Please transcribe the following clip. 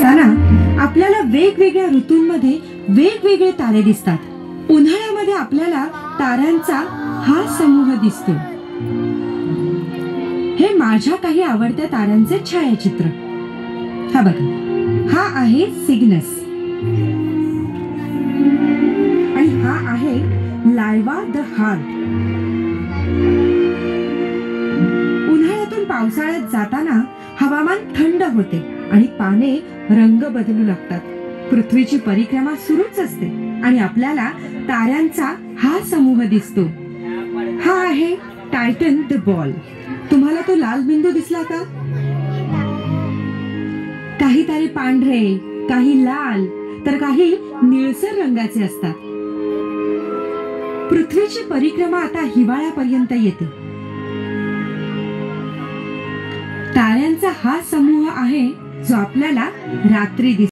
असताना आपल्याला वेगवेगळ्या ऋतूंमध्ये वेगवेगळे तारे दिसतात। उन्हाळ्यामध्ये आपल्याला ताऱ्यांचा हा समूह दिसतो। हे माझ्या काही आवडत्या ताऱ्यांचे छायाचित्र। हा बघा, हा आहे सिग्नस आणि हा आहे लायवा द हार्ट। उन्हाळ्यातून पावसाळ्यात जाताना हवामान थंड होते आणि पाने रंग बदलू लागतात। पृथ्वीची परिक्रमा सुरूच असते आणि आपल्याला ताऱ्यांचा हा समूह दिसतो। हा आहे टायटन द बॉल। तुम्हाला तो लाल बिंदू दिसला का? काही तारे पांढरे, काही लाल, तर काही निळसर रंगाचे असतात। पृथ्वीची परिक्रमा आता हिवाळ्यापर्यंत येते। ताऱ्यांचा हा समूह आहे जो आपल्याला रात्री दिसतो।